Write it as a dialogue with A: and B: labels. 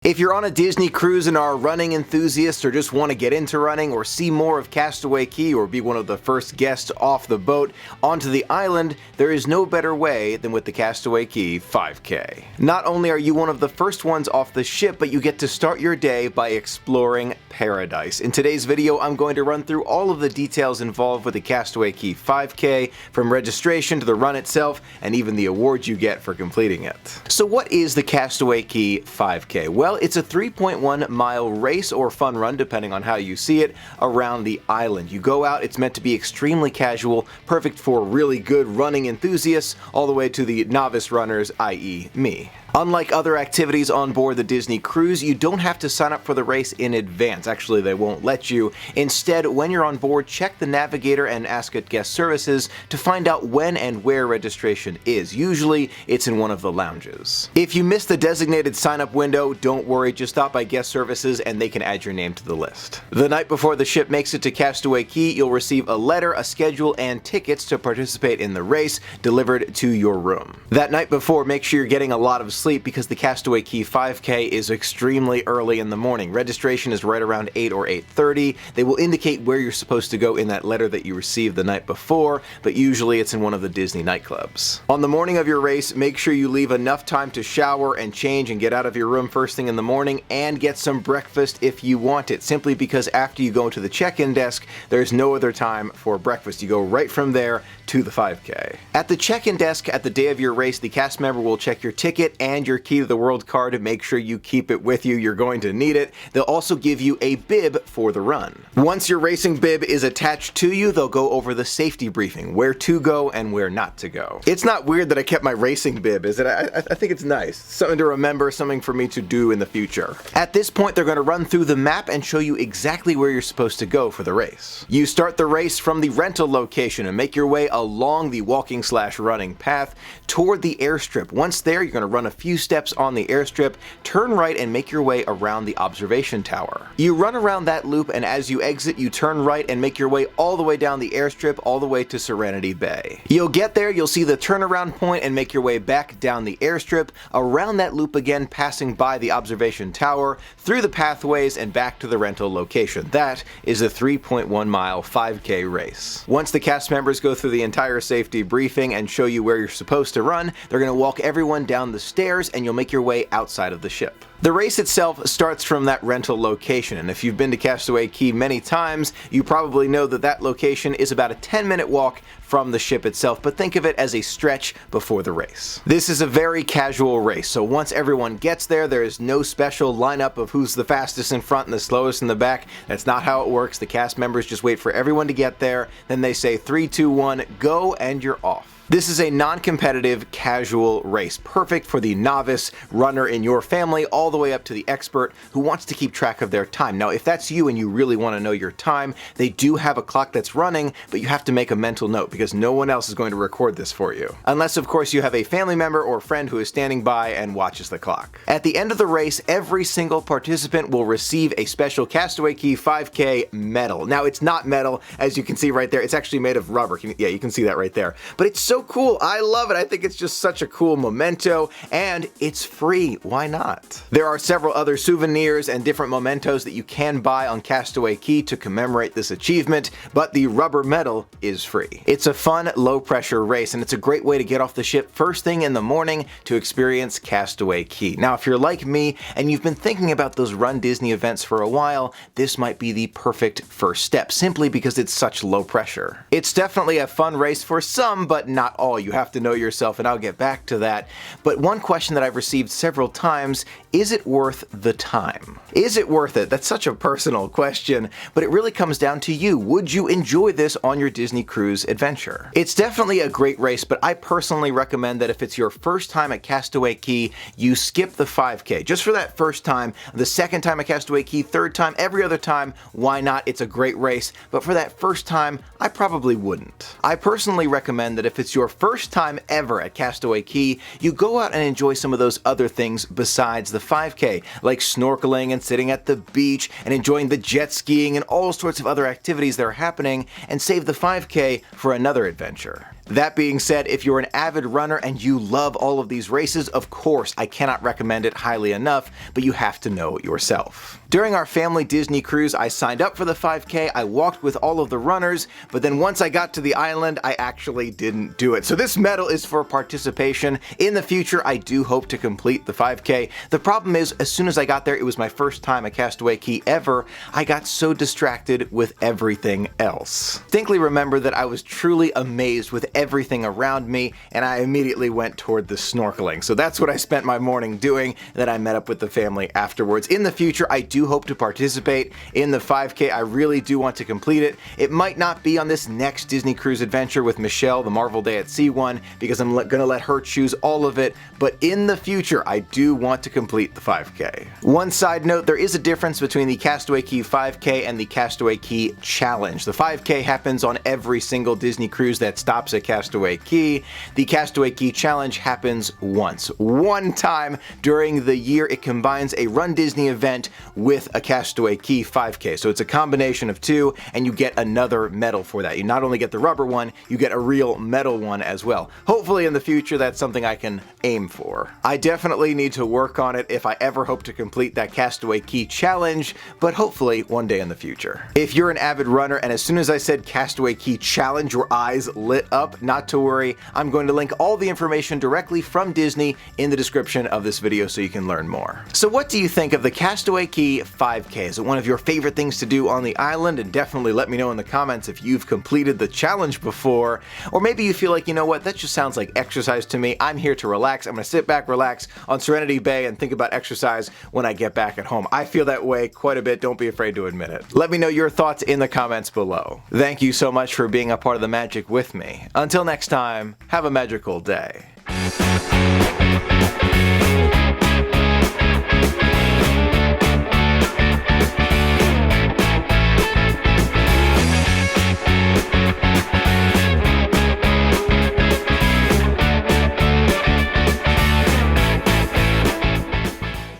A: If you're on a Disney cruise and are a running enthusiast or just want to get into running or see more of Castaway Cay or be one of the first guests off the boat onto the island, there is no better way than with the Castaway Cay 5K. Not only are you one of the first ones off the ship, but you get to start your day by exploring paradise. In today's video, I'm going to run through all of the details involved with the Castaway Cay 5K, from registration to the run itself, and even the awards you get for completing it. So what is the Castaway Cay 5K? Well, it's a 3.1 mile race or fun run, depending on how you see it, around the island. You go out, it's meant to be extremely casual, perfect for really good running enthusiasts, all the way to the novice runners, i.e. me. Unlike other activities on board the Disney cruise, you don't have to sign up for the race in advance. Actually, they won't let you. Instead, when you're on board, check the navigator and ask at guest services to find out when and where registration is. Usually, it's in one of the lounges. If you miss the designated sign-up window, don't worry, just stop by guest services and they can add your name to the list. The night before the ship makes it to Castaway Cay, you'll receive a letter, a schedule, and tickets to participate in the race delivered to your room. That night before, make sure you're getting a lot of sleep because the Castaway Cay 5K is extremely early in the morning. Registration is right around 8 or 8:30. They will indicate where you're supposed to go in that letter that you received the night before, but usually it's in one of the Disney nightclubs. On the morning of your race, make sure you leave enough time to shower and change and get out of your room first thing in the morning, and get some breakfast if you want it, simply because after you go to the check-in desk, there's no other time for breakfast. You go right from there to the 5K. At the check-in desk at the day of your race, the cast member will check your ticket and your Key to the World card to make sure you keep it with you. You're going to need it. They'll also give you a bib for the run. Once your racing bib is attached to you, they'll go over the safety briefing, where to go and where not to go. It's not weird that I kept my racing bib, is it? I think it's nice. Something to remember, something for me to do in the future. At this point, they're going to run through the map and show you exactly where you're supposed to go for the race. You start the race from the rental location and make your way along the walking/running path toward the airstrip. Once there, you're going to run a few steps on the airstrip, turn right, and make your way around the observation tower. You run around that loop, and as you exit, you turn right and make your way all the way down the airstrip, all the way to Serenity Bay. You'll get there, you'll see the turnaround point, and make your way back down the airstrip, around that loop again, passing by the observation tower, through the pathways, and back to the rental location. That is a 3.1 mile 5K race. Once the cast members go through the entire safety briefing and show you where you're supposed to run, they're going to walk everyone down the stairs, and you'll make your way outside of the ship. The race itself starts from that rental location, and if you've been to Castaway Cay many times, you probably know that that location is about a 10-minute walk from the ship itself, but think of it as a stretch before the race. This is a very casual race, so once everyone gets there, there is no special lineup of who's the fastest in front and the slowest in the back. That's not how it works. The cast members just wait for everyone to get there, then they say 3, 2, 1, go, and you're off. This is a non-competitive, casual race, perfect for the novice runner in your family, all the way up to the expert who wants to keep track of their time. Now, if that's you and you really want to know your time, they do have a clock that's running, but you have to make a mental note because no one else is going to record this for you. Unless, of course, you have a family member or friend who is standing by and watches the clock. At the end of the race, every single participant will receive a special Castaway Cay 5K medal. Now, it's not metal, as you can see right there. It's actually made of rubber. Yeah, you can see that right there. But it's so cool. I love it. I think it's just such a cool memento, and it's free. Why not? There are several other souvenirs and different mementos that you can buy on Castaway Cay to commemorate this achievement, but the rubber medal is free. It's a fun, low-pressure race, and it's a great way to get off the ship first thing in the morning to experience Castaway Cay. Now, if you're like me and you've been thinking about those Run Disney events for a while, this might be the perfect first step, simply because it's such low pressure. It's definitely a fun race for some, but not all. You have to know yourself, and I'll get back to that. But one question that I've received several times, is it worth the time? Is it worth it? That's such a personal question, but it really comes down to you. Would you enjoy this on your Disney cruise adventure? It's definitely a great race, but I personally recommend that if it's your first time at Castaway Cay, you skip the 5K. Just for that first time, the second time at Castaway Cay, third time, every other time, why not? It's a great race, but for that first time, I probably wouldn't. I personally recommend that if it's your first time ever at Castaway Cay, you go out and enjoy some of those other things besides the 5K, like snorkeling and sitting at the beach and enjoying the jet skiing and all sorts of other activities that are happening, and save the 5K for another adventure. That being said, if you're an avid runner and you love all of these races, of course I cannot recommend it highly enough, but you have to know yourself. During our family Disney cruise, I signed up for the 5K, I walked with all of the runners, but then once I got to the island, I actually didn't do it. So this medal is for participation. In the future, I do hope to complete the 5K. The problem is, as soon as I got there, it was my first time at Castaway Cay ever, I got so distracted with everything else. Distinctly remember that I was truly amazed with everything around me, and I immediately went toward the snorkeling. So that's what I spent my morning doing, then I met up with the family afterwards. In the future, I do hope to participate in the 5K. I really do want to complete it. It might not be on this next Disney cruise adventure with Michelle, the Marvel Day at Sea one, because I'm gonna let her choose all of it, but in the future, I do want to complete the 5K. One side note, there is a difference between the Castaway Cay 5K and the Castaway Cay Challenge. The 5K happens on every single Disney cruise that stops at Castaway Cay. The Castaway Cay Challenge happens once. One time during the year. It combines a Run Disney event with a Castaway Cay 5K. So it's a combination of two, and you get another medal for that. You not only get the rubber one, you get a real medal one as well. Hopefully in the future that's something I can aim for. I definitely need to work on it if I ever hope to complete that Castaway Cay Challenge, but hopefully one day in the future. If you're an avid runner and as soon as I said Castaway Cay Challenge, your eyes lit up, not to worry, I'm going to link all the information directly from Disney in the description of this video so you can learn more. So what do you think of the Castaway Cay 5K? Is it one of your favorite things to do on the island? And definitely let me know in the comments if you've completed the challenge before, or maybe you feel like, you know what, that just sounds like exercise to me. I'm here to relax. I'm gonna sit back, relax on Serenity Bay and think about exercise when I get back at home. I feel that way quite a bit. Don't be afraid to admit it. Let me know your thoughts in the comments below. Thank you so much for being a part of the magic with me. Until next time, have a magical day.